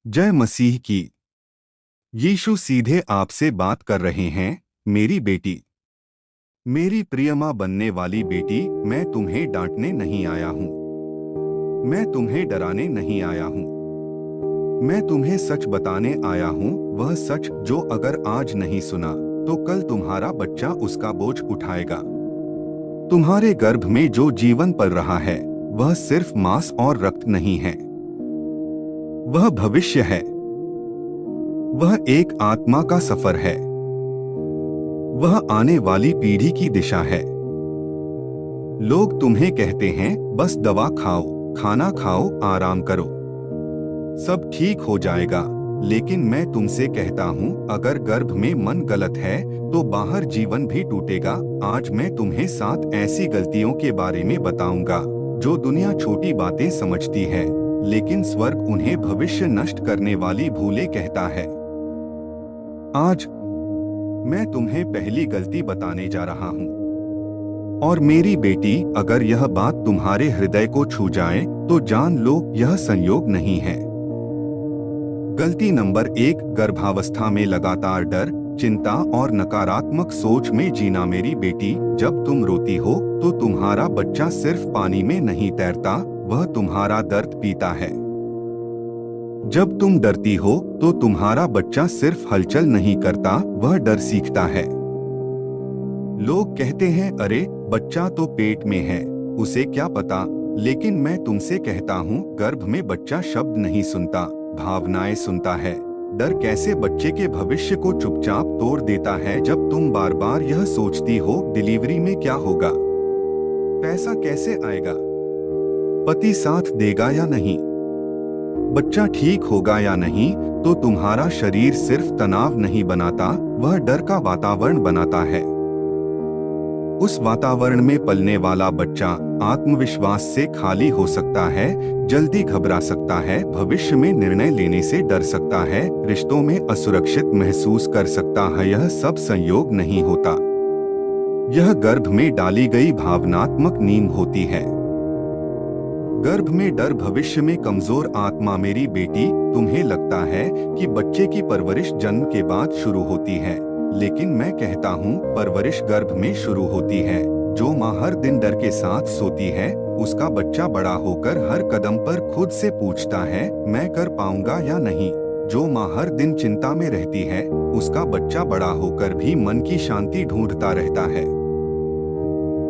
जय मसीह की। यीशु सीधे आपसे बात कर रहे हैं, मेरी बेटी, मेरी प्रिय मां बनने वाली बेटी। मैं तुम्हें डांटने नहीं आया हूँ, मैं तुम्हें डराने नहीं आया हूँ। मैं तुम्हें सच बताने आया हूँ, वह सच जो अगर आज नहीं सुना तो कल तुम्हारा बच्चा उसका बोझ उठाएगा। तुम्हारे गर्भ में जो जीवन पल रहा है वह सिर्फ मांस और रक्त नहीं है, वह भविष्य है। वह एक आत्मा का सफर है, वह आने वाली पीढ़ी की दिशा है। लोग तुम्हें कहते हैं बस दवा खाओ, खाना खाओ, आराम करो, सब ठीक हो जाएगा। लेकिन मैं तुमसे कहता हूँ, अगर गर्भ में मन गलत है तो बाहर जीवन भी टूटेगा। आज मैं तुम्हें 7 ऐसी गलतियों के बारे में बताऊंगा जो दुनिया छोटी बातें समझती है, लेकिन स्वर्ग उन्हें भविष्य नष्ट करने वाली भूलें कहता है। आज मैं तुम्हें पहली गलती बताने जा रहा हूँ। और मेरी बेटी, अगर यह बात तुम्हारे हृदय को छू जाए तो जान लो यह संयोग नहीं है। गलती नंबर 1, गर्भावस्था में लगातार डर, चिंता और नकारात्मक सोच में जीना। मेरी बेटी, जब तुम रोती हो तो तुम्हारा बच्चा सिर्फ पानी में नहीं तैरता, वह तुम्हारा दर्द पीता है। जब तुम डरती हो तो तुम्हारा बच्चा सिर्फ हलचल नहीं करता, वह डर सीखता है। लोग कहते हैं, अरे बच्चा तो पेट में है, उसे क्या पता। लेकिन मैं तुमसे कहता हूँ, गर्भ में बच्चा शब्द नहीं सुनता, भावनाएं सुनता है। डर कैसे बच्चे के भविष्य को चुपचाप तोड़ देता है। जब तुम बार बार यह सोचती हो, डिलीवरी में क्या होगा, पैसा कैसे आएगा, पति साथ देगा या नहीं, बच्चा ठीक होगा या नहीं, तो तुम्हारा शरीर सिर्फ तनाव नहीं बनाता, वह डर का वातावरण बनाता है। उस वातावरण में पलने वाला बच्चा आत्मविश्वास से खाली हो सकता है, जल्दी घबरा सकता है, भविष्य में निर्णय लेने से डर सकता है, रिश्तों में असुरक्षित महसूस कर सकता है। यह सब संयोग नहीं होता, यह गर्भ में डाली गई भावनात्मक नींव होती है। गर्भ में डर भविष्य में कमजोर आत्मा। मेरी बेटी, तुम्हें लगता है कि बच्चे की परवरिश जन्म के बाद शुरू होती है, लेकिन मैं कहता हूँ, परवरिश गर्भ में शुरू होती है। जो माँ हर दिन डर के साथ सोती है, उसका बच्चा बड़ा होकर हर कदम पर खुद से पूछता है, मैं कर पाऊंगा या नहीं। जो माँ हर दिन चिंता में रहती है, उसका बच्चा बड़ा होकर भी मन की शांति ढूंढता रहता है।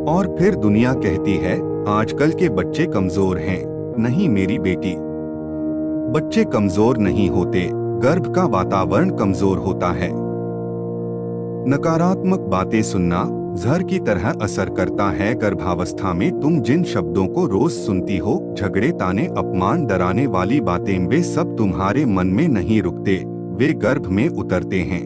और फिर दुनिया कहती है, आजकल के बच्चे कमजोर हैं। नहीं मेरी बेटी, बच्चे कमजोर नहीं होते, गर्भ का वातावरण कमजोर होता है। नकारात्मक बातें सुनना जहर की तरह असर करता है। गर्भावस्था में तुम जिन शब्दों को रोज सुनती हो, झगड़े, ताने, अपमान, डराने वाली बातें, वे सब तुम्हारे मन में नहीं रुकते, वे गर्भ में उतरते हैं।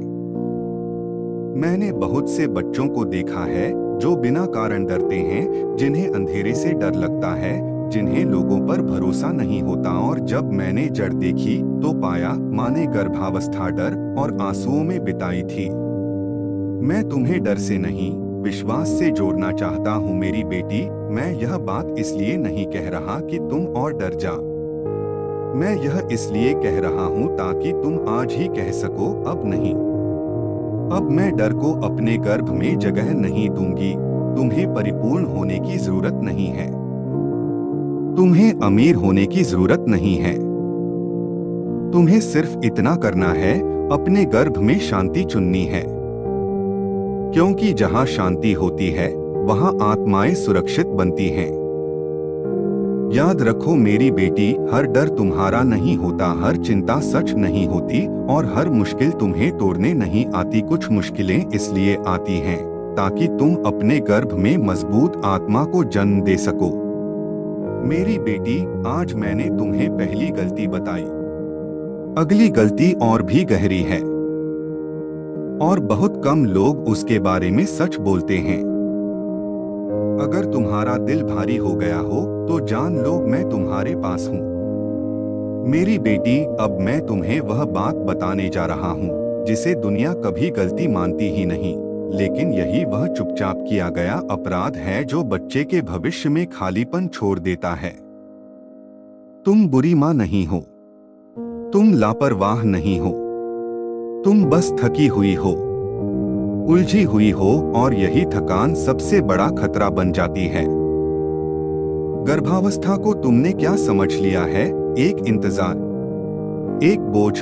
मैंने बहुत से बच्चों को देखा है जो बिना कारण डरते हैं, जिन्हें अंधेरे से डर लगता है, जिन्हें लोगों पर भरोसा नहीं होता। और जब मैंने जड़ देखी तो पाया माँ ने गर्भावस्था डर और आंसुओं में बिताई थी। मैं तुम्हें डर से नहीं, विश्वास से जोड़ना चाहता हूँ मेरी बेटी। मैं यह बात इसलिए नहीं कह रहा कि तुम और डर जा, मैं यह इसलिए कह रहा हूँ ताकि तुम आज ही कह सको, अब नहीं। अब मैं डर को अपने गर्भ में जगह नहीं दूंगी। तुम्हें परिपूर्ण होने की जरूरत नहीं है, तुम्हें अमीर होने की जरूरत नहीं है। तुम्हें सिर्फ इतना करना है, अपने गर्भ में शांति चुननी है, क्योंकि जहां शांति होती है वहां आत्माएं सुरक्षित बनती हैं। याद रखो मेरी बेटी, हर डर तुम्हारा नहीं होता, हर चिंता सच नहीं होती, और हर मुश्किल तुम्हें तोड़ने नहीं आती। कुछ मुश्किलें इसलिए आती हैं ताकि तुम अपने गर्भ में मजबूत आत्मा को जन्म दे सको। मेरी बेटी, आज मैंने तुम्हें पहली गलती बताई, अगली गलती और भी गहरी है, और बहुत कम लोग उसके बारे में सच बोलते हैं। अगर तुम्हारा दिल भारी हो गया हो तो जान लो, मैं तुम्हारे पास हूँ। मेरी बेटी, अब मैं तुम्हें वह बात बताने जा रहा हूँ जिसे दुनिया कभी गलती मानती ही नहीं, लेकिन यही वह चुपचाप किया गया अपराध है जो बच्चे के भविष्य में खालीपन छोड़ देता है। तुम बुरी माँ नहीं हो, तुम लापरवाह नहीं हो, तुम बस थकी हुई हो, उलझी हुई हो, और यही थकान सबसे बड़ा खतरा बन जाती है। गर्भावस्था को तुमने क्या समझ लिया है? एक इंतजार, एक बोझ,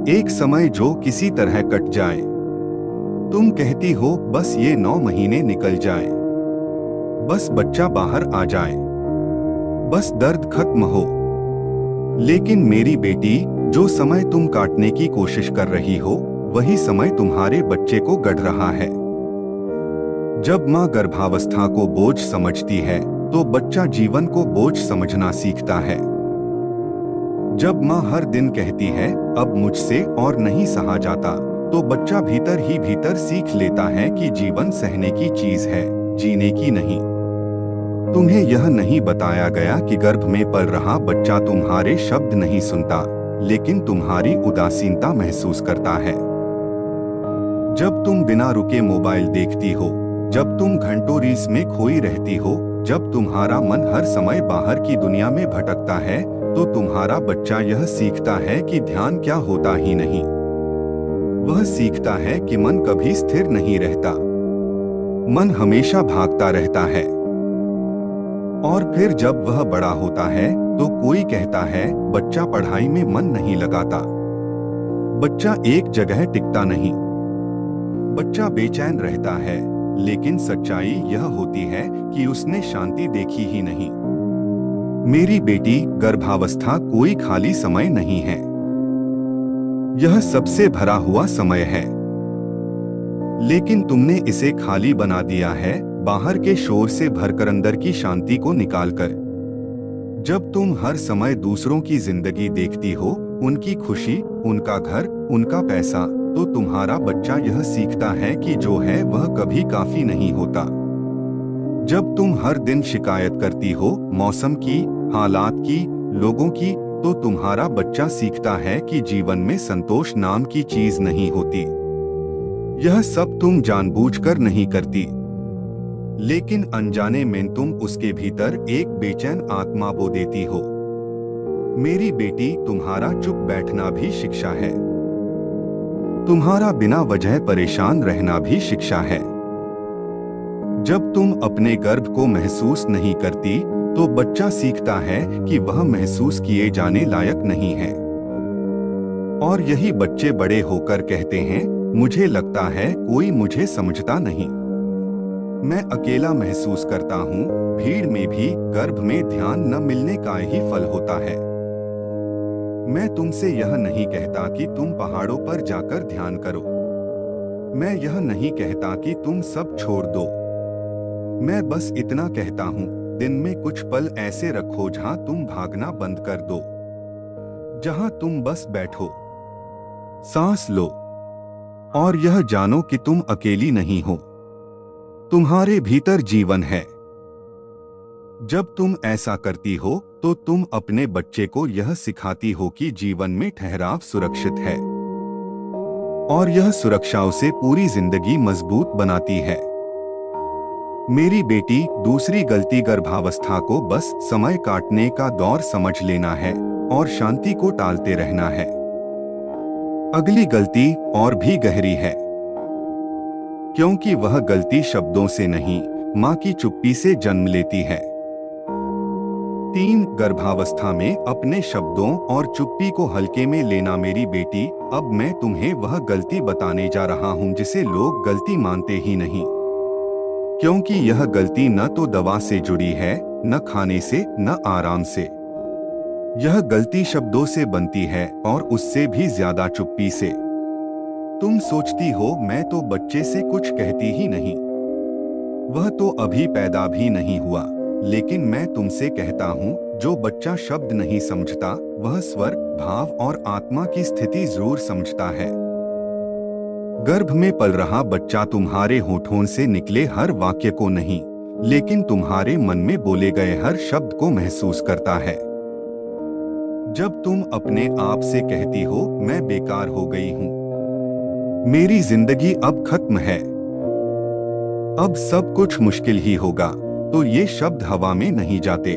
एक समय जो किसी तरह कट जाए। तुम कहती हो बस ये 9 महीने निकल जाए, बस बच्चा बाहर आ जाए, बस दर्द खत्म हो। लेकिन मेरी बेटी, जो समय तुम काटने की कोशिश कर रही हो, वही समय तुम्हारे बच्चे को गढ़ रहा है। जब माँ गर्भावस्था को बोझ समझती है, तो बच्चा जीवन को बोझ समझना सीखता है। जब माँ हर दिन कहती है अब मुझसे और नहीं सहा जाता, तो बच्चा भीतर ही भीतर सीख लेता है कि जीवन सहने की चीज है, जीने की नहीं। तुम्हें यह नहीं बताया गया कि गर्भ में पल रहा बच्चा तुम्हारे शब्द नहीं सुनता, लेकिन तुम्हारी उदासीनता महसूस करता है। जब तुम बिना रुके मोबाइल देखती हो, जब तुम घंटों रील्स में खोई रहती हो, जब तुम्हारा मन हर समय बाहर की दुनिया में भटकता है, तो तुम्हारा बच्चा यह सीखता है कि ध्यान क्या होता ही नहीं। वह सीखता है कि मन कभी स्थिर नहीं रहता, मन हमेशा भागता रहता है। और फिर जब वह बड़ा होता है, तो कोई कहता है बच्चा पढ़ाई में मन नहीं लगाता, बच्चा एक जगह टिकता नहीं, बच्चा बेचैन रहता है। लेकिन सच्चाई यह होती है कि उसने शांति देखी ही नहीं। मेरी बेटी, गर्भावस्था कोई खाली समय नहीं है, यह सबसे भरा हुआ समय है। लेकिन तुमने इसे खाली बना दिया है, बाहर के शोर से भरकर अंदर की शांति को निकालकर। जब तुम हर समय दूसरों की जिंदगी देखती हो, उनकी खुशी, उनका घर, उनका पैसा, तो तुम्हारा बच्चा यह सीखता है कि जो है वह कभी काफी नहीं होता। जब तुम हर दिन शिकायत करती हो मौसम की, हालात की, लोगों की, तो तुम्हारा बच्चा सीखता है कि जीवन में संतोष नाम की चीज नहीं होती। यह सब तुम जानबूझकर नहीं करती, लेकिन अनजाने में तुम उसके भीतर एक बेचैन आत्मा बो देती हो। मेरी बेटी, तुम्हारा चुप बैठना भी शिक्षा है, तुम्हारा बिना वजह परेशान रहना भी शिक्षा है। जब तुम अपने गर्भ को महसूस नहीं करती, तो बच्चा सीखता है कि वह महसूस किए जाने लायक नहीं है। और यही बच्चे बड़े होकर कहते हैं, मुझे लगता है कोई मुझे समझता नहीं, मैं अकेला महसूस करता हूँ। भीड़ में भी गर्भ में ध्यान न मिलने का ही फल होता है। मैं तुमसे यह नहीं कहता कि तुम पहाड़ों पर जाकर ध्यान करो, मैं यह नहीं कहता कि तुम सब छोड़ दो। मैं बस इतना कहता हूँ, दिन में कुछ पल ऐसे रखो जहां तुम भागना बंद कर दो, जहां तुम बस बैठो, सांस लो, और यह जानो कि तुम अकेली नहीं हो, तुम्हारे भीतर जीवन है। जब तुम ऐसा करती हो, तो तुम अपने बच्चे को यह सिखाती हो कि जीवन में ठहराव सुरक्षित है, और यह सुरक्षा उसे पूरी जिंदगी मजबूत बनाती है। मेरी बेटी, दूसरी गलती गर्भावस्था को बस समय काटने का दौर समझ लेना है और शांति को टालते रहना है। अगली गलती और भी गहरी है, क्योंकि वह गलती शब्दों से नहीं, माँ की चुप्पी से जन्म लेती है। 3 गर्भावस्था में अपने शब्दों और चुप्पी को हल्के में लेना। मेरी बेटी, अब मैं तुम्हें वह गलती बताने जा रहा हूँ जिसे लोग गलती मानते ही नहीं, क्योंकि यह गलती न तो दवा से जुड़ी है, न खाने से, न आराम से। यह गलती शब्दों से बनती है, और उससे भी ज्यादा चुप्पी से। तुम सोचती हो मैं तो बच्चे से कुछ कहती ही नहीं, वह तो अभी पैदा भी नहीं हुआ। लेकिन मैं तुमसे कहता हूँ, जो बच्चा शब्द नहीं समझता, वह स्वर, भाव और आत्मा की स्थिति जरूर समझता है। गर्भ में पल रहा बच्चा तुम्हारे होठों से निकले हर वाक्य को नहीं, लेकिन तुम्हारे मन में बोले गए हर शब्द को महसूस करता है। जब तुम अपने आप से कहती हो मैं बेकार हो गई हूँ, मेरी जिंदगी अब खत्म है, अब सब कुछ मुश्किल ही होगा, तो ये शब्द हवा में नहीं जाते,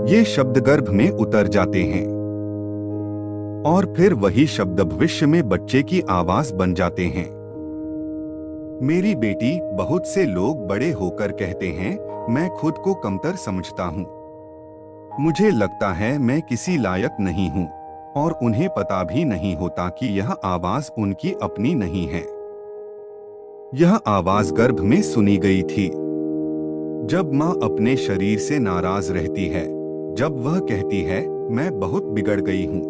ये शब्द गर्भ में उतर जाते हैं। और फिर वही शब्द भविष्य में बच्चे की आवाज बन जाते हैं। मेरी बेटी, बहुत से लोग बड़े होकर कहते हैं, मैं खुद को कमतर समझता हूँ। मुझे लगता है मैं किसी लायक नहीं हूँ, और उन्हें पता भी नहीं होता कि यह आवाज उनकी अपनी नहीं है। यह आवाज गर्भ में सुनी गई थी, जब माँ अपने शरीर से नाराज रहती है, जब वह कहती है, मैं बहुत बिगड़ गई हूँ,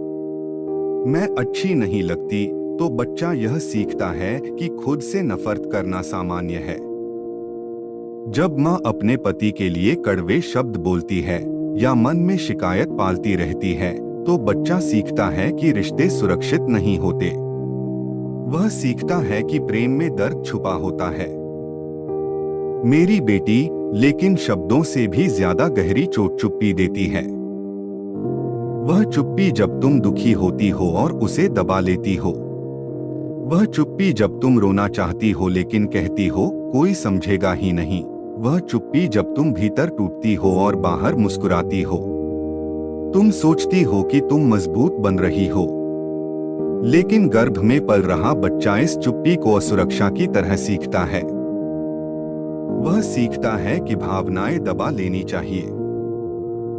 मैं अच्छी नहीं लगती, तो बच्चा यह सीखता है कि खुद से नफरत करना सामान्य है। जब माँ अपने पति के लिए कड़वे शब्द बोलती है या मन में शिकायत पालती रहती है, तो बच्चा सीखता है कि रिश्ते सुरक्षित नहीं होते। वह सीखता है कि प्रेम में दर्द छुपा होता है। मेरी बेटी, लेकिन शब्दों से भी ज्यादा गहरी चोट चुप्पी देती है। वह चुप्पी जब तुम दुखी होती हो और उसे दबा लेती हो। वह चुप्पी जब तुम रोना चाहती हो लेकिन कहती हो, कोई समझेगा ही नहीं। वह चुप्पी जब तुम भीतर टूटती हो और बाहर मुस्कुराती हो। तुम सोचती हो कि तुम मजबूत बन रही हो, लेकिन गर्भ में पल रहा बच्चा इस चुप्पी को असुरक्षा की तरह सीखता है। वह सीखता है कि भावनाएं दबा लेनी चाहिए,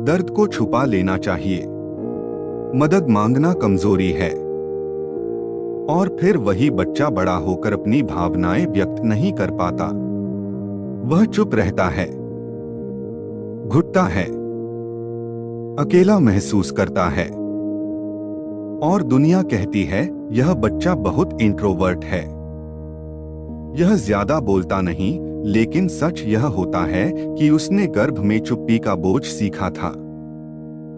दर्द को छुपा लेना चाहिए, मदद मांगना कमजोरी है। और फिर वही बच्चा बड़ा होकर अपनी भावनाएं व्यक्त नहीं कर पाता। वह चुप रहता है, घुटता है, अकेला महसूस करता है, और दुनिया कहती है, यह बच्चा बहुत इंट्रोवर्ट है। यह ज्यादा बोलता नहीं, लेकिन सच यह होता है कि उसने गर्भ में चुप्पी का बोझ सीखा था।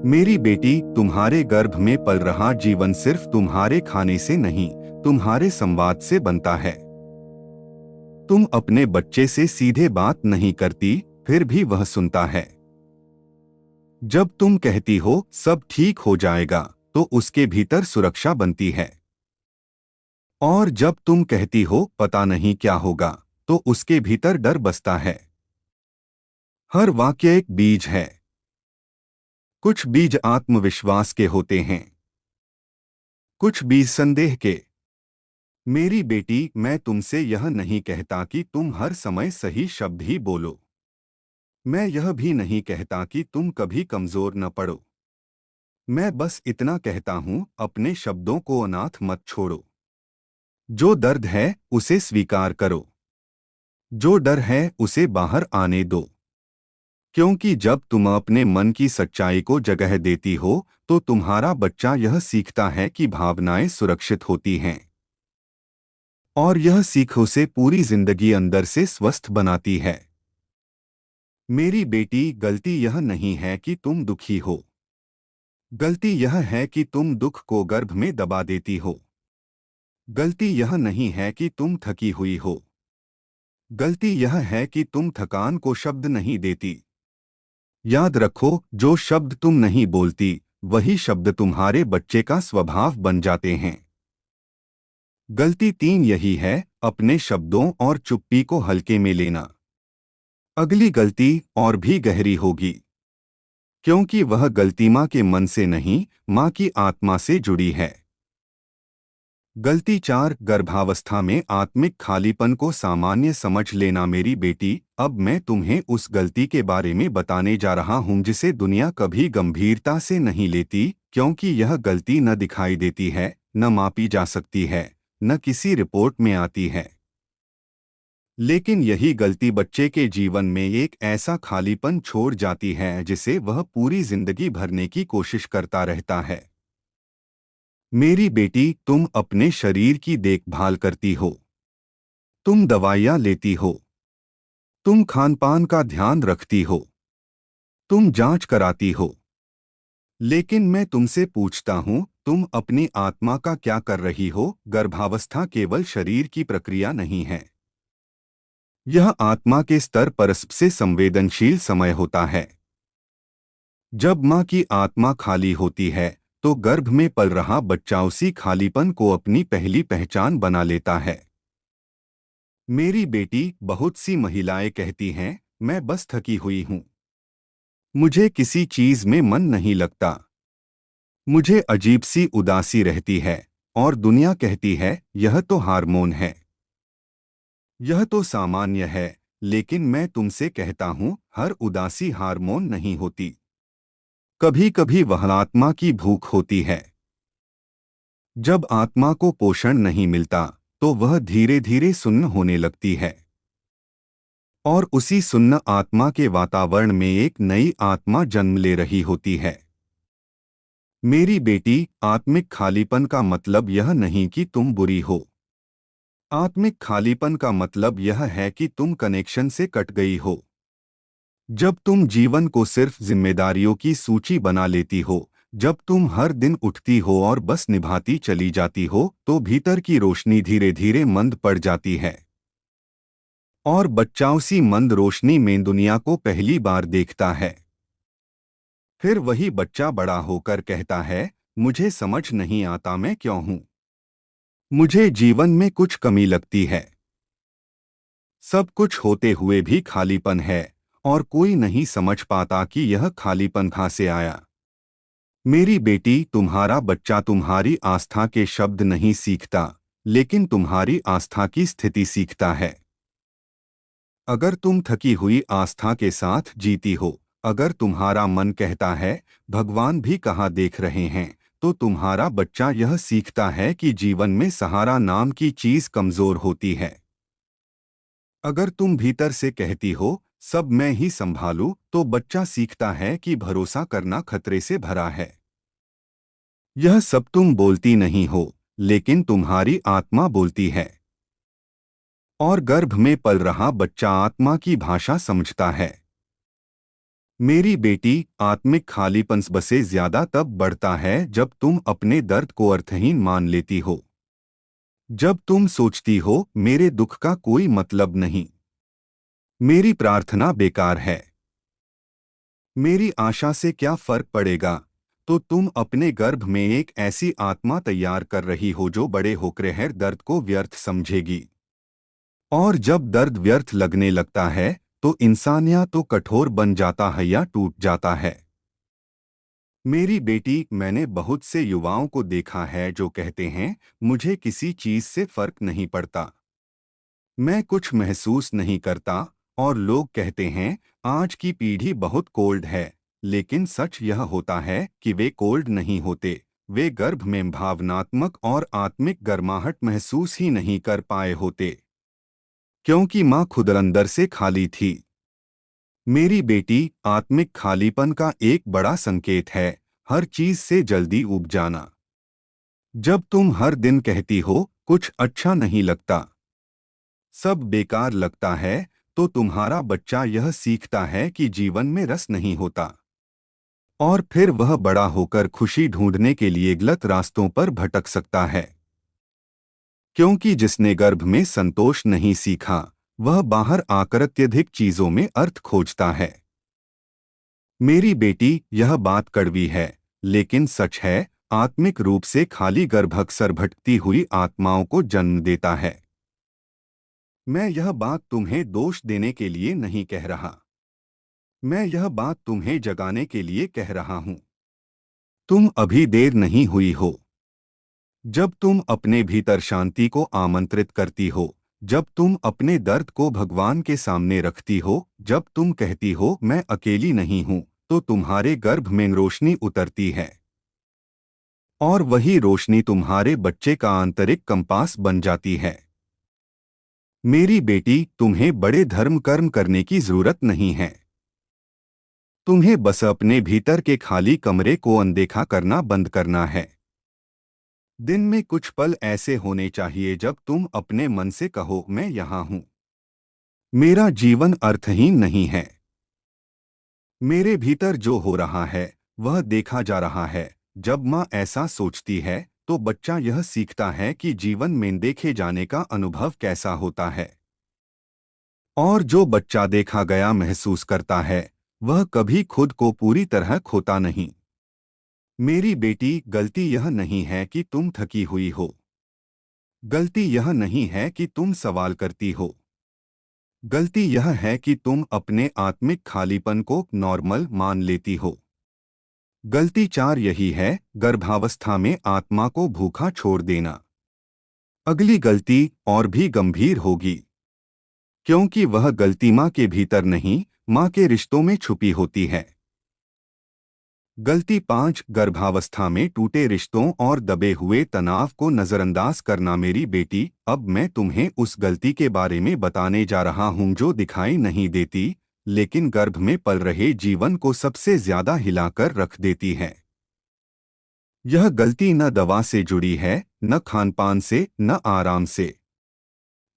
मेरी बेटी, तुम्हारे गर्भ में पल रहा जीवन सिर्फ तुम्हारे खाने से नहीं, तुम्हारे संवाद से बनता है। तुम अपने बच्चे से सीधे बात नहीं करती, फिर भी वह सुनता है। जब तुम कहती हो, सब ठीक हो जाएगा, तो उसके भीतर सुरक्षा बनती है। और जब तुम कहती हो, पता नहीं क्या होगा, तो उसके भीतर डर बसता है। हर वाक्य एक बीज है। कुछ बीज आत्मविश्वास के होते हैं, कुछ बीज संदेह के। मेरी बेटी, मैं तुमसे यह नहीं कहता कि तुम हर समय सही शब्द ही बोलो। मैं यह भी नहीं कहता कि तुम कभी कमजोर न पड़ो। मैं बस इतना कहता हूं, अपने शब्दों को अनाथ मत छोड़ो। जो दर्द है, उसे स्वीकार करो। जो डर है, उसे बाहर आने दो। क्योंकि जब तुम अपने मन की सच्चाई को जगह देती हो, तो तुम्हारा बच्चा यह सीखता है कि भावनाएं सुरक्षित होती हैं। और यह सीख उसे पूरी जिंदगी अंदर से स्वस्थ बनाती है। मेरी बेटी, गलती यह नहीं है कि तुम दुखी हो। गलती यह है कि तुम दुख को गर्भ में दबा देती हो। गलती यह नहीं है कि तुम थकी हुई हो। गलती यह है कि तुम थकान को शब्द नहीं देती। याद रखो, जो शब्द तुम नहीं बोलती, वही शब्द तुम्हारे बच्चे का स्वभाव बन जाते हैं। गलती 3 यही है, अपने शब्दों और चुप्पी को हल्के में लेना। अगली गलती और भी गहरी होगी, क्योंकि वह गलती माँ के मन से नहीं, माँ की आत्मा से जुड़ी है। गलती 4, गर्भावस्था में आत्मिक खालीपन को सामान्य समझ लेना। मेरी बेटी, अब मैं तुम्हें उस गलती के बारे में बताने जा रहा हूं जिसे दुनिया कभी गंभीरता से नहीं लेती, क्योंकि यह गलती न दिखाई देती है, न मापी जा सकती है, न किसी रिपोर्ट में आती है। लेकिन यही गलती बच्चे के जीवन में एक ऐसा खालीपन छोड़ जाती है जिसे वह पूरी जिंदगी भरने की कोशिश करता रहता है। मेरी बेटी, तुम अपने शरीर की देखभाल करती हो। तुम दवाइयाँ लेती हो। तुम खानपान का ध्यान रखती हो। तुम जांच कराती हो। लेकिन मैं तुमसे पूछता हूँ, तुम अपनी आत्मा का क्या कर रही हो? गर्भावस्था केवल शरीर की प्रक्रिया नहीं है। यह आत्मा के स्तर पर सबसे संवेदनशील समय होता है। जब माँ की आत्मा खाली होती है, तो गर्भ में पल रहा बच्चा उसी खालीपन को अपनी पहली पहचान बना लेता है। मेरी बेटी, बहुत सी महिलाएं कहती हैं, मैं बस थकी हुई हूँ। मुझे किसी चीज में मन नहीं लगता। मुझे अजीब सी उदासी रहती है और दुनिया कहती है यह तो हार्मोन है, यह तो सामान्य है। लेकिन मैं तुमसे कहता हूँ हर उदासी हार्मोन नहीं होती। कभी कभी वह आत्मा की भूख होती है। जब आत्मा को पोषण नहीं मिलता तो वह धीरे धीरे सुन्न होने लगती है और उसी सुन्न आत्मा के वातावरण में एक नई आत्मा जन्म ले रही होती है। मेरी बेटी, आत्मिक खालीपन का मतलब यह नहीं कि तुम बुरी हो। आत्मिक खालीपन का मतलब यह है कि तुम कनेक्शन से कट गई हो। जब तुम जीवन को सिर्फ जिम्मेदारियों की सूची बना लेती हो, जब तुम हर दिन उठती हो और बस निभाती चली जाती हो, तो भीतर की रोशनी धीरे धीरे मंद पड़ जाती है। और बच्चा उसी मंद रोशनी में दुनिया को पहली बार देखता है। फिर वही बच्चा बड़ा होकर कहता है, मुझे समझ नहीं आता मैं क्यों हूं। मुझे जीवन में कुछ कमी लगती है। सब कुछ होते हुए भी खालीपन है और कोई नहीं समझ पाता कि यह खालीपन कहाँ से आया। मेरी बेटी, तुम्हारा बच्चा तुम्हारी आस्था के शब्द नहीं सीखता, लेकिन तुम्हारी आस्था की स्थिति सीखता है। अगर तुम थकी हुई आस्था के साथ जीती हो, अगर तुम्हारा मन कहता है भगवान भी कहाँ देख रहे हैं, तो तुम्हारा बच्चा यह सीखता है कि जीवन में सहारा नाम की चीज कमजोर होती है। अगर तुम भीतर से कहती हो सब मैं ही संभालूं, तो बच्चा सीखता है कि भरोसा करना खतरे से भरा है। यह सब तुम बोलती नहीं हो, लेकिन तुम्हारी आत्मा बोलती है। और गर्भ में पल रहा बच्चा आत्मा की भाषा समझता है। मेरी बेटी, आत्मिक खालीपन बसे ज्यादा तब बढ़ता है जब तुम अपने दर्द को अर्थहीन मान लेती हो। जब तुम सोचती हो मेरे दुख का कोई मतलब नहीं, मेरी प्रार्थना बेकार है, मेरी आशा से क्या फर्क पड़ेगा, तो तुम अपने गर्भ में एक ऐसी आत्मा तैयार कर रही हो जो बड़े होकर हर दर्द को व्यर्थ समझेगी। और जब दर्द व्यर्थ लगने लगता है तो इंसान या तो कठोर बन जाता है या टूट जाता है। मेरी बेटी, मैंने बहुत से युवाओं को देखा है जो कहते हैं मुझे किसी चीज से फर्क नहीं पड़ता, मैं कुछ महसूस नहीं करता। और लोग कहते हैं आज की पीढ़ी बहुत कोल्ड है, लेकिन सच यह होता है कि वे कोल्ड नहीं होते, वे गर्भ में भावनात्मक और आत्मिक गर्माहट महसूस ही नहीं कर पाए होते, क्योंकि माँ खुद अंदर से खाली थी। मेरी बेटी, आत्मिक खालीपन का एक बड़ा संकेत है हर चीज से जल्दी ऊब जाना। जब तुम हर दिन कहती हो कुछ अच्छा नहीं लगता, सब बेकार लगता है, तो तुम्हारा बच्चा यह सीखता है कि जीवन में रस नहीं होता। और फिर वह बड़ा होकर खुशी ढूंढने के लिए गलत रास्तों पर भटक सकता है, क्योंकि जिसने गर्भ में संतोष नहीं सीखा वह बाहर आकर अत्यधिक चीजों में अर्थ खोजता है। मेरी बेटी, यह बात कड़वी है लेकिन सच है, आत्मिक रूप से खाली गर्भ अक्सर भटकती हुई आत्माओं को जन्म देता है। मैं यह बात तुम्हें दोष देने के लिए नहीं कह रहा, मैं यह बात तुम्हें जगाने के लिए कह रहा हूं। तुम अभी देर नहीं हुई हो। जब तुम अपने भीतर शांति को आमंत्रित करती हो, जब तुम अपने दर्द को भगवान के सामने रखती हो, जब तुम कहती हो मैं अकेली नहीं हूं, तो तुम्हारे गर्भ में रोशनी उतरती है। और वही रोशनी तुम्हारे बच्चे का आंतरिक कंपास बन जाती है। मेरी बेटी, तुम्हें बड़े धर्म कर्म करने की जरूरत नहीं है। तुम्हें बस अपने भीतर के खाली कमरे को अनदेखा करना बंद करना है। दिन में कुछ पल ऐसे होने चाहिए जब तुम अपने मन से कहो मैं यहाँ हूँ, मेरा जीवन अर्थहीन नहीं है, मेरे भीतर जो हो रहा है वह देखा जा रहा है। जब माँ ऐसा सोचती है तो बच्चा यह सीखता है कि जीवन में देखे जाने का अनुभव कैसा होता है। और जो बच्चा देखा गया महसूस करता है वह कभी खुद को पूरी तरह खोता नहीं। मेरी बेटी, गलती यह नहीं है कि तुम थकी हुई हो, गलती यह नहीं है कि तुम सवाल करती हो, गलती यह है कि तुम अपने आत्मिक खालीपन को नॉर्मल मान लेती हो। गलती 4 यही है, गर्भावस्था में आत्मा को भूखा छोड़ देना। अगली गलती और भी गंभीर होगी, क्योंकि वह गलती माँ के भीतर नहीं, माँ के रिश्तों में छुपी होती है। गलती 5, गर्भावस्था में टूटे रिश्तों और दबे हुए तनाव को नजरअंदाज करना। मेरी बेटी, अब मैं तुम्हें उस गलती के बारे में बताने जा रहा हूं जो दिखाई नहीं देती, लेकिन गर्भ में पल रहे जीवन को सबसे ज्यादा हिलाकर रख देती है। यह गलती न दवा से जुड़ी है, न खानपान से, न आराम से।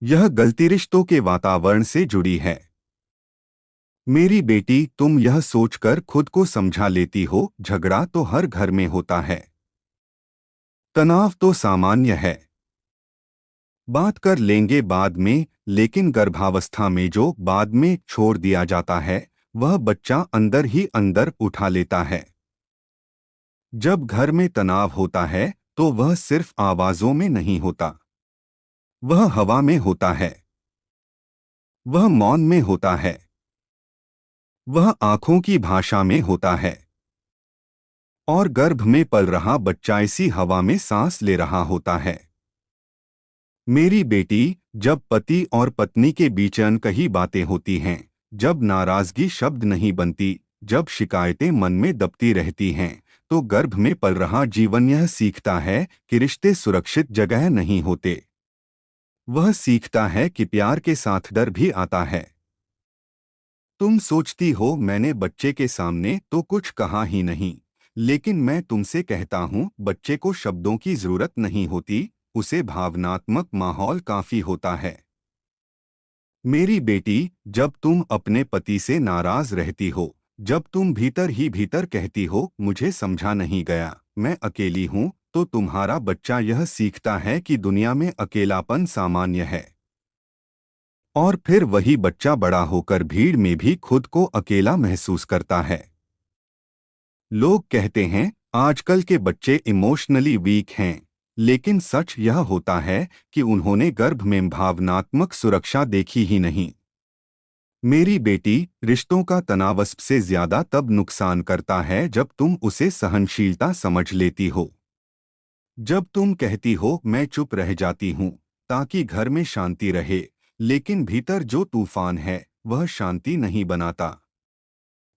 यह गलती रिश्तों के वातावरण से जुड़ी है। मेरी बेटी, तुम यह सोचकर खुद को समझा लेती हो, झगड़ा तो हर घर में होता है, तनाव तो सामान्य है, बात कर लेंगे बाद में। लेकिन गर्भावस्था में जो बाद में छोड़ दिया जाता है, वह बच्चा अंदर ही अंदर उठा लेता है। जब घर में तनाव होता है, तो वह सिर्फ आवाजों में नहीं होता, वह हवा में होता है, वह मौन में होता है, वह आंखों की भाषा में होता है। और गर्भ में पल रहा बच्चा इसी हवा में सांस ले रहा होता है। मेरी बेटी, जब पति और पत्नी के बीच अनकही बातें होती हैं, जब नाराजगी शब्द नहीं बनती, जब शिकायतें मन में दबती रहती हैं, तो गर्भ में पल रहा जीवन यह सीखता है कि रिश्ते सुरक्षित जगह नहीं होते। वह सीखता है कि प्यार के साथ डर भी आता है। तुम सोचती हो मैंने बच्चे के सामने तो कुछ कहा ही नहीं, लेकिन मैं तुमसे कहता हूँ, बच्चे को शब्दों की जरूरत नहीं होती, उसे भावनात्मक माहौल काफी होता है। मेरी बेटी, जब तुम अपने पति से नाराज रहती हो, जब तुम भीतर ही भीतर कहती हो मुझे समझा नहीं गया, मैं अकेली हूँ, तो तुम्हारा बच्चा यह सीखता है कि दुनिया में अकेलापन सामान्य है। और फिर वही बच्चा बड़ा होकर भीड़ में भी खुद को अकेला महसूस करता है। लोग कहते हैं आजकल के बच्चे इमोशनली वीक हैं, लेकिन सच यह होता है कि उन्होंने गर्भ में भावनात्मक सुरक्षा देखी ही नहीं। मेरी बेटी, रिश्तों का तनाव से ज्यादा तब नुकसान करता है जब तुम उसे सहनशीलता समझ लेती हो। जब तुम कहती हो मैं चुप रह जाती हूँ ताकि घर में शांति रहे, लेकिन भीतर जो तूफान है वह शांति नहीं बनाता,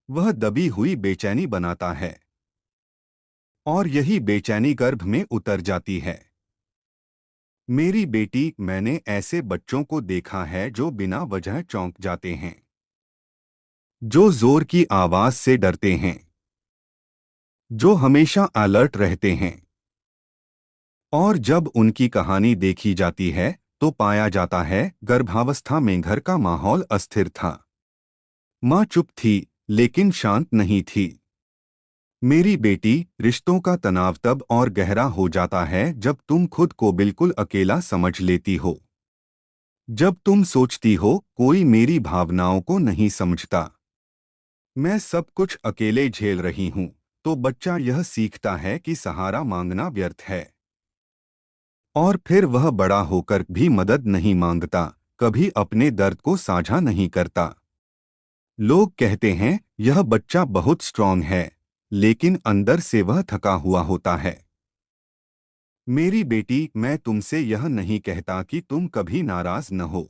वह दबी हुई बेचैनी बनाता है। और यही बेचैनी गर्भ में उतर जाती है। मेरी बेटी, मैंने ऐसे बच्चों को देखा है जो बिना वजह चौंक जाते हैं, जो जोर की आवाज से डरते हैं, जो हमेशा अलर्ट रहते हैं। और जब उनकी कहानी देखी जाती है, तो पाया जाता है गर्भावस्था में घर का माहौल अस्थिर था। माँ चुप थी, लेकिन शांत नहीं थी। मेरी बेटी, रिश्तों का तनाव तब और गहरा हो जाता है जब तुम खुद को बिल्कुल अकेला समझ लेती हो। जब तुम सोचती हो कोई मेरी भावनाओं को नहीं समझता, मैं सब कुछ अकेले झेल रही हूँ, तो बच्चा यह सीखता है कि सहारा मांगना व्यर्थ है। और फिर वह बड़ा होकर भी मदद नहीं मांगता, कभी अपने दर्द को साझा नहीं करता। लोग कहते हैं यह बच्चा बहुत स्ट्रांग है, लेकिन अंदर से वह थका हुआ होता है। मेरी बेटी, मैं तुमसे यह नहीं कहता कि तुम कभी नाराज न हो।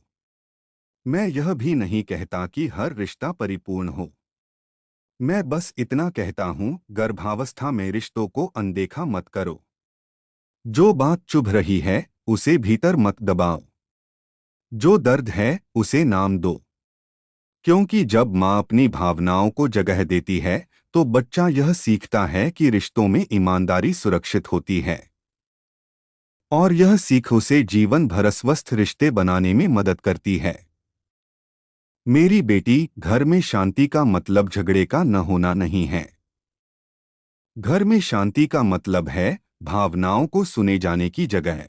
मैं यह भी नहीं कहता कि हर रिश्ता परिपूर्ण हो। मैं बस इतना कहता हूँ, गर्भावस्था में रिश्तों को अनदेखा मत करो। जो बात चुभ रही है उसे भीतर मत दबाओ, जो दर्द है उसे नाम दो। क्योंकि जब माँ अपनी भावनाओं को जगह देती है, तो बच्चा यह सीखता है कि रिश्तों में ईमानदारी सुरक्षित होती है। और यह सीख उसे जीवन भर स्वस्थ रिश्ते बनाने में मदद करती है। मेरी बेटी, घर में शांति का मतलब झगड़े का न होना नहीं है। घर में शांति का मतलब है भावनाओं को सुने जाने की जगह।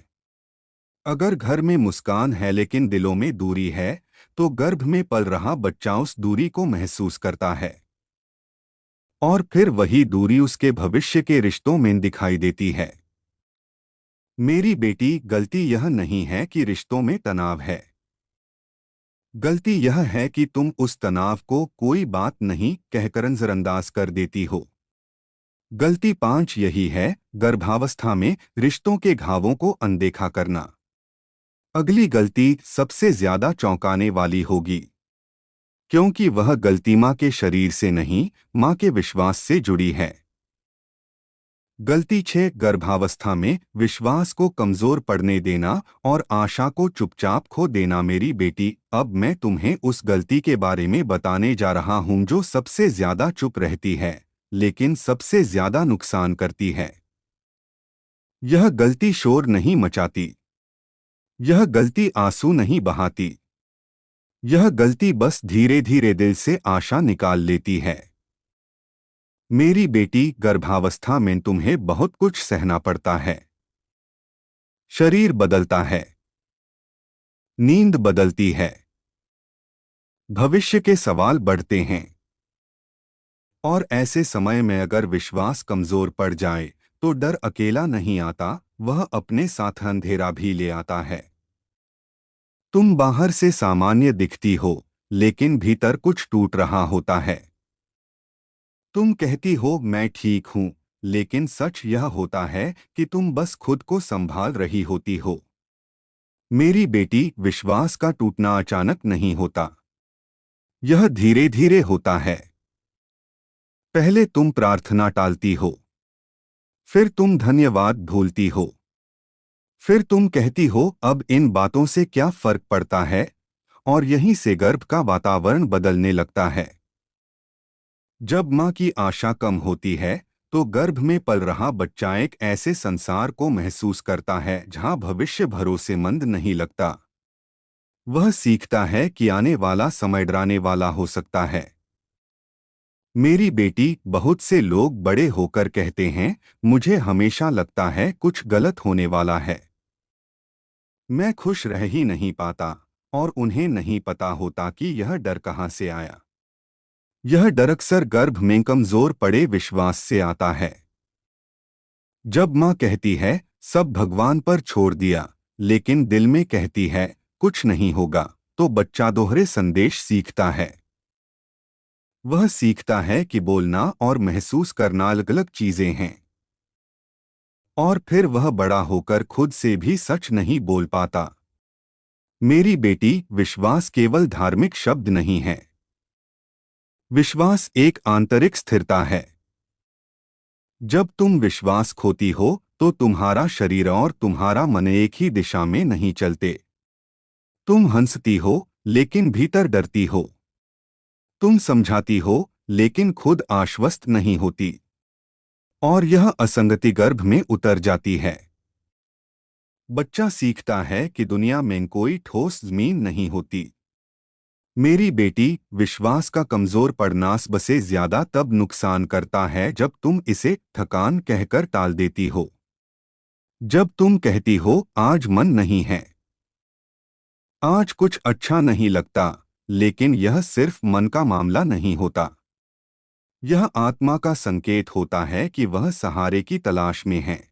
अगर घर में मुस्कान है लेकिन दिलों में दूरी है, तो गर्भ में पल रहा बच्चा उस दूरी को महसूस करता है। और फिर वही दूरी उसके भविष्य के रिश्तों में दिखाई देती है। मेरी बेटी, गलती यह नहीं है कि रिश्तों में तनाव है। गलती यह है कि तुम उस तनाव को कोई बात नहीं कहकर नजरअंदाज कर देती हो। गलती 5 यही है, गर्भावस्था में रिश्तों के घावों को अनदेखा करना। अगली गलती सबसे ज्यादा चौंकाने वाली होगी, क्योंकि वह गलती माँ के शरीर से नहीं, माँ के विश्वास से जुड़ी है। गलती 6, गर्भावस्था में विश्वास को कमजोर पड़ने देना और आशा को चुपचाप खो देना। मेरी बेटी, अब मैं तुम्हें उस गलती के बारे में बताने जा रहा हूं जो सबसे ज्यादा चुप रहती है, लेकिन सबसे ज्यादा नुकसान करती है। यह गलती शोर नहीं मचाती, यह गलती आंसू नहीं बहाती, यह गलती बस धीरे धीरे दिल से आशा निकाल लेती है। मेरी बेटी, गर्भावस्था में तुम्हें बहुत कुछ सहना पड़ता है। शरीर बदलता है, नींद बदलती है, भविष्य के सवाल बढ़ते हैं। और ऐसे समय में अगर विश्वास कमजोर पड़ जाए तो डर अकेला नहीं आता, वह अपने साथ अंधेरा भी ले आता है। तुम बाहर से सामान्य दिखती हो, लेकिन भीतर कुछ टूट रहा होता है। तुम कहती हो मैं ठीक हूं, लेकिन सच यह होता है कि तुम बस खुद को संभाल रही होती हो। मेरी बेटी, विश्वास का टूटना अचानक नहीं होता, यह धीरे धीरे होता है। पहले तुम प्रार्थना टालती हो, फिर तुम धन्यवाद भूलती हो, फिर तुम कहती हो अब इन बातों से क्या फर्क पड़ता है, और यहीं से गर्भ का वातावरण बदलने लगता है। जब माँ की आशा कम होती है तो गर्भ में पल रहा बच्चा एक ऐसे संसार को महसूस करता है जहाँ भविष्य भरोसेमंद नहीं लगता। वह सीखता है कि आने वाला समय डराने वाला हो सकता है। मेरी बेटी, बहुत से लोग बड़े होकर कहते हैं मुझे हमेशा लगता है कुछ गलत होने वाला है, मैं खुश रह ही नहीं पाता, और उन्हें नहीं पता होता कि यह डर कहाँ से आया। यह डर अक्सर गर्भ में कमजोर पड़े विश्वास से आता है। जब माँ कहती है सब भगवान पर छोड़ दिया, लेकिन दिल में कहती है कुछ नहीं होगा, तो बच्चा दोहरे संदेश सीखता है। वह सीखता है कि बोलना और महसूस करना अलग अलग चीजें हैं। और फिर वह बड़ा होकर खुद से भी सच नहीं बोल पाता। मेरी बेटी, विश्वास केवल धार्मिक शब्द नहीं है। विश्वास एक आंतरिक स्थिरता है। जब तुम विश्वास खोती हो तो तुम्हारा शरीर और तुम्हारा मन एक ही दिशा में नहीं चलते। तुम हंसती हो, लेकिन भीतर डरती हो। तुम समझाती हो, लेकिन खुद आश्वस्त नहीं होती। और यह असंगति गर्भ में उतर जाती है। बच्चा सीखता है कि दुनिया में कोई ठोस जमीन नहीं होती। मेरी बेटी, विश्वास का कमजोर पड़ना सबसे ज्यादा तब नुकसान करता है जब तुम इसे थकान कहकर टाल देती हो। जब तुम कहती हो आज मन नहीं है, आज कुछ अच्छा नहीं लगता, लेकिन यह सिर्फ मन का मामला नहीं होता। यह आत्मा का संकेत होता है कि वह सहारे की तलाश में है।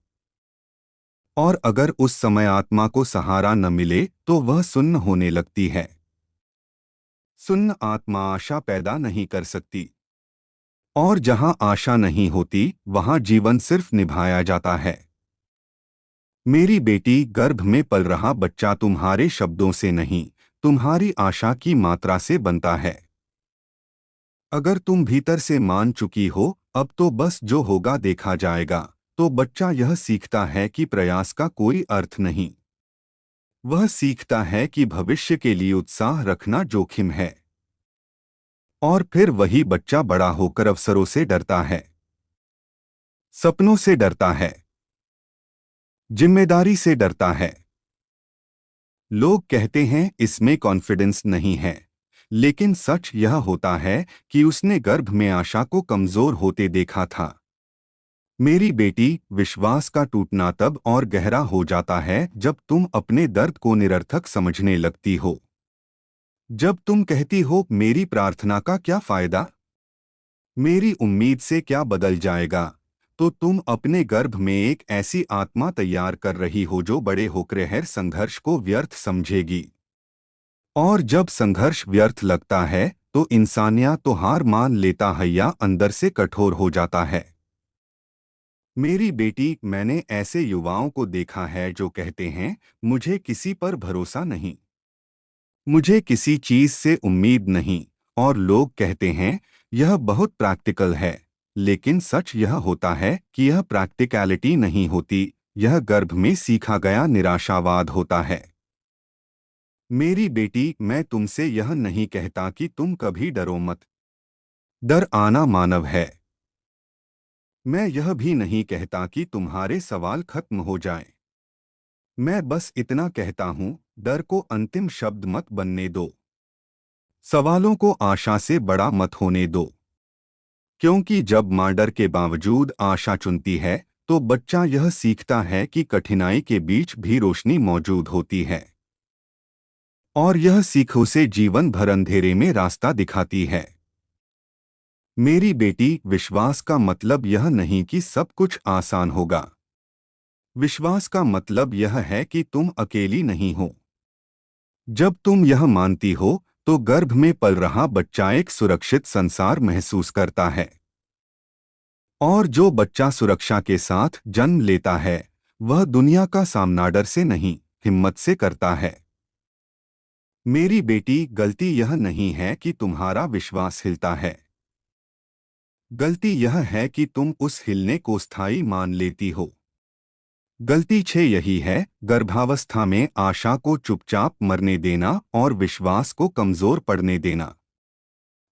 और अगर उस समय आत्मा को सहारा न मिले तो वह सुन्न होने लगती है। सुन्न आत्मा आशा पैदा नहीं कर सकती। और जहां आशा नहीं होती, वहां जीवन सिर्फ निभाया जाता है। मेरी बेटी, गर्भ में पल रहा बच्चा तुम्हारे शब्दों से नहीं, तुम्हारी आशा की मात्रा से बनता है। अगर तुम भीतर से मान चुकी हो अब तो बस जो होगा देखा जाएगा, तो बच्चा यह सीखता है कि प्रयास का कोई अर्थ नहीं। वह सीखता है कि भविष्य के लिए उत्साह रखना जोखिम है। और फिर वही बच्चा बड़ा होकर अवसरों से डरता है, सपनों से डरता है, जिम्मेदारी से डरता है। लोग कहते हैं इसमें कॉन्फिडेंस नहीं है, लेकिन सच यह होता है कि उसने गर्भ में आशा को कमजोर होते देखा था। मेरी बेटी, विश्वास का टूटना तब और गहरा हो जाता है जब तुम अपने दर्द को निरर्थक समझने लगती हो। जब तुम कहती हो मेरी प्रार्थना का क्या फायदा, मेरी उम्मीद से क्या बदल जाएगा, तो तुम अपने गर्भ में एक ऐसी आत्मा तैयार कर रही हो जो बड़े होकर हर संघर्ष को व्यर्थ समझेगी। और जब संघर्ष व्यर्थ लगता है तो इंसानियत तो हार मान लेता है या अंदर से कठोर हो जाता है। मेरी बेटी, मैंने ऐसे युवाओं को देखा है जो कहते हैं, मुझे किसी पर भरोसा नहीं, मुझे किसी चीज से उम्मीद नहीं। और लोग कहते हैं, यह बहुत प्रैक्टिकल है। लेकिन सच यह होता है कि यह प्रैक्टिकलिटी नहीं होती, यह गर्भ में सीखा गया निराशावाद होता है। मेरी बेटी, मैं तुमसे यह नहीं कहता कि तुम कभी डरो मत। डर आना मानव है। मैं यह भी नहीं कहता कि तुम्हारे सवाल खत्म हो जाएं। मैं बस इतना कहता हूं, डर को अंतिम शब्द मत बनने दो। सवालों को आशा से बड़ा मत होने दो। क्योंकि जब मां डर के बावजूद आशा चुनती है, तो बच्चा यह सीखता है कि कठिनाई के बीच भी रोशनी मौजूद होती है। और यह सीख उसे जीवन भर अंधेरे में रास्ता दिखाती है। मेरी बेटी, विश्वास का मतलब यह नहीं कि सब कुछ आसान होगा। विश्वास का मतलब यह है कि तुम अकेली नहीं हो। जब तुम यह मानती हो, तो गर्भ में पल रहा बच्चा एक सुरक्षित संसार महसूस करता है। और जो बच्चा सुरक्षा के साथ जन्म लेता है, वह दुनिया का सामना डर से नहीं, हिम्मत से करता है। मेरी बेटी, गलती यह नहीं है कि तुम्हारा विश्वास हिलता है। गलती यह है कि तुम उस हिलने को स्थायी मान लेती हो। गलती 6 यही है, गर्भावस्था में आशा को चुपचाप मरने देना और विश्वास को कमजोर पड़ने देना।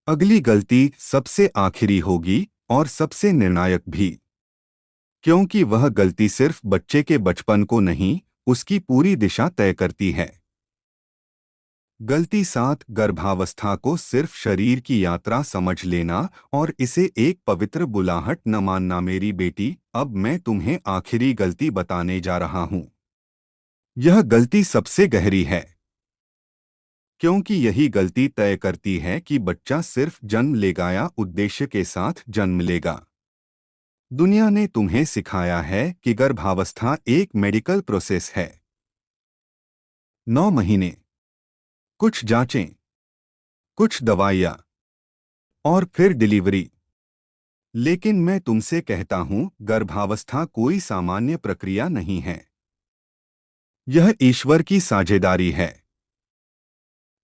अगली गलती सबसे आखिरी होगी और सबसे निर्णायक भी। क्योंकि वह गलती सिर्फ बच्चे के बचपन को नहीं, उसकी पूरी दिशा तय करती है। गलती 7, गर्भावस्था को सिर्फ शरीर की यात्रा समझ लेना और इसे एक पवित्र बुलाहट न मानना। मेरी बेटी, अब मैं तुम्हें आखिरी गलती बताने जा रहा हूं। यह गलती सबसे गहरी है। क्योंकि यही गलती तय करती है कि बच्चा सिर्फ जन्म लेगा या उद्देश्य के साथ जन्म लेगा। दुनिया ने तुम्हें सिखाया है कि गर्भावस्था एक मेडिकल प्रोसेस है। 9 महीने, कुछ जांचें, कुछ दवाइयाँ और फिर डिलीवरी। लेकिन मैं तुमसे कहता हूं, गर्भावस्था कोई सामान्य प्रक्रिया नहीं है। यह ईश्वर की साझेदारी है।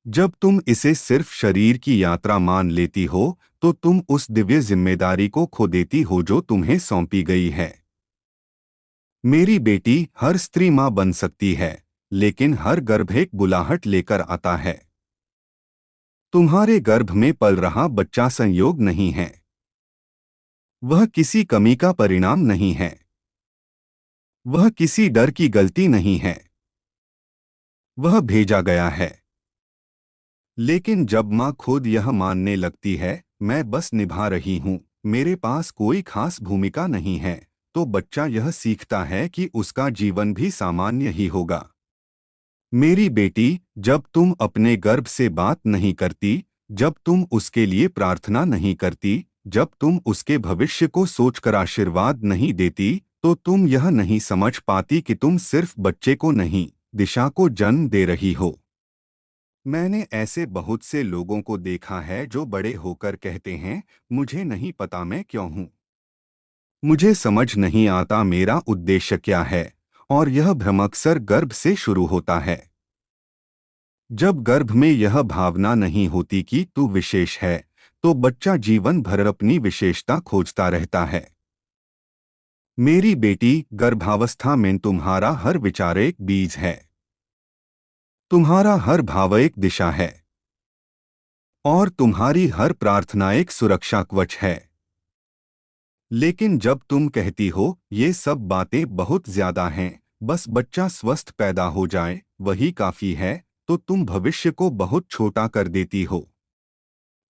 जब तुम इसे सिर्फ शरीर की यात्रा मान लेती हो, तो तुम उस दिव्य जिम्मेदारी को खो देती हो जो तुम्हें सौंपी गई है। मेरी बेटी, हर स्त्री मां बन सकती है, लेकिन हर गर्भ एक बुलाहट लेकर आता है। तुम्हारे गर्भ में पल रहा बच्चा संयोग नहीं है। वह किसी कमी का परिणाम नहीं है। वह किसी डर की गलती नहीं है। वह भेजा गया है। लेकिन जब मां खुद यह मानने लगती है, मैं बस निभा रही हूं, मेरे पास कोई खास भूमिका नहीं है, तो बच्चा यह सीखता है कि उसका जीवन भी सामान्य ही होगा। मेरी बेटी, जब तुम अपने गर्भ से बात नहीं करती, जब तुम उसके लिए प्रार्थना नहीं करती, जब तुम उसके भविष्य को सोचकर आशीर्वाद नहीं देती, तो तुम यह नहीं समझ पाती कि तुम सिर्फ बच्चे को नहीं, दिशा को जन्म दे रही हो। मैंने ऐसे बहुत से लोगों को देखा है जो बड़े होकर कहते हैं, मुझे नहीं पता मैं क्यों हूँ, मुझे समझ नहीं आता मेरा उद्देश्य क्या है। और यह भ्रम अक्सर गर्भ से शुरू होता है। जब गर्भ में यह भावना नहीं होती कि तू विशेष है, तो बच्चा जीवन भर अपनी विशेषता खोजता रहता है। मेरी बेटी, गर्भावस्था में तुम्हारा हर विचार एक बीज है। तुम्हारा हर भाव एक दिशा है। और तुम्हारी हर प्रार्थना एक सुरक्षा कवच है। लेकिन जब तुम कहती हो, ये सब बातें बहुत ज्यादा हैं, बस बच्चा स्वस्थ पैदा हो जाए, वही काफी है, तो तुम भविष्य को बहुत छोटा कर देती हो।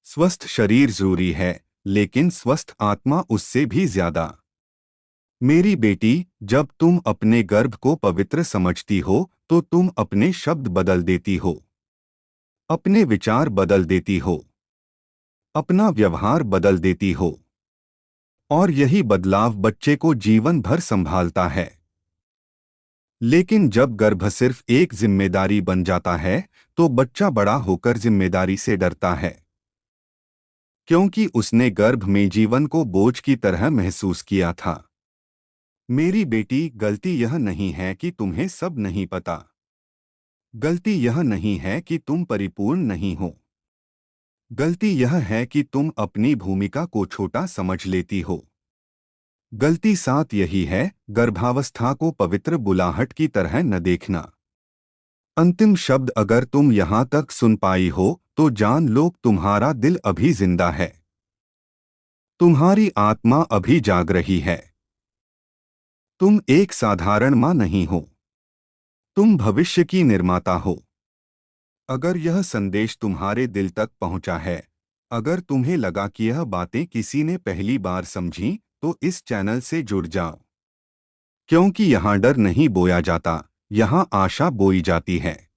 स्वस्थ शरीर जरूरी है, लेकिन स्वस्थ आत्मा उससे भी ज्यादा। मेरी बेटी, जब तुम अपने गर्भ को पवित्र समझती हो, तो तुम अपने शब्द बदल देती हो, अपने विचार बदल देती हो, अपना व्यवहार बदल देती हो। और यही बदलाव बच्चे को जीवन भर संभालता है। लेकिन जब गर्भ सिर्फ एक जिम्मेदारी बन जाता है, तो बच्चा बड़ा होकर जिम्मेदारी से डरता है। क्योंकि उसने गर्भ में जीवन को बोझ की तरह महसूस किया था। मेरी बेटी, गलती यह नहीं है कि तुम्हें सब नहीं पता। गलती यह नहीं है कि तुम परिपूर्ण नहीं हो। गलती यह है कि तुम अपनी भूमिका को छोटा समझ लेती हो। गलती साथ यही है, गर्भावस्था को पवित्र बुलाहट की तरह न देखना। अंतिम शब्द अगर तुम यहाँ तक सुन पाई हो तो जान लो, तुम्हारा दिल अभी जिंदा है। तुम्हारी आत्मा अभी जाग रही है। तुम एक साधारण माँ नहीं हो। तुम भविष्य की निर्माता हो। अगर यह संदेश तुम्हारे दिल तक पहुंचा है, अगर तुम्हें लगा कि यह बातें किसी ने पहली बार समझी, तो इस चैनल से जुड़ जाओ। क्योंकि यहाँ डर नहीं बोया जाता, यहाँ आशा बोई जाती है।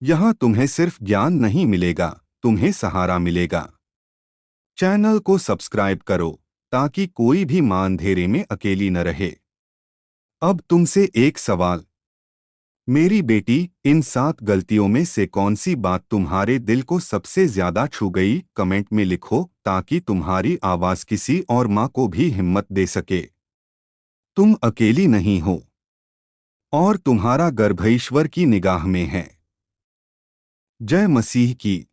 यहाँ तुम्हें सिर्फ ज्ञान नहीं मिलेगा, तुम्हें सहारा मिलेगा। चैनल को सब्सक्राइब करो ताकि कोई भी मां अंधेरे में अकेली न रहे। अब तुमसे एक सवाल, मेरी बेटी, इन 7 गलतियों में से कौन सी बात तुम्हारे दिल को सबसे ज्यादा छू गई? कमेंट में लिखो ताकि तुम्हारी आवाज किसी और मां को भी हिम्मत दे सके। तुम अकेली नहीं हो और तुम्हारा गर्भ ईश्वर की निगाह में है। जय मसीह की।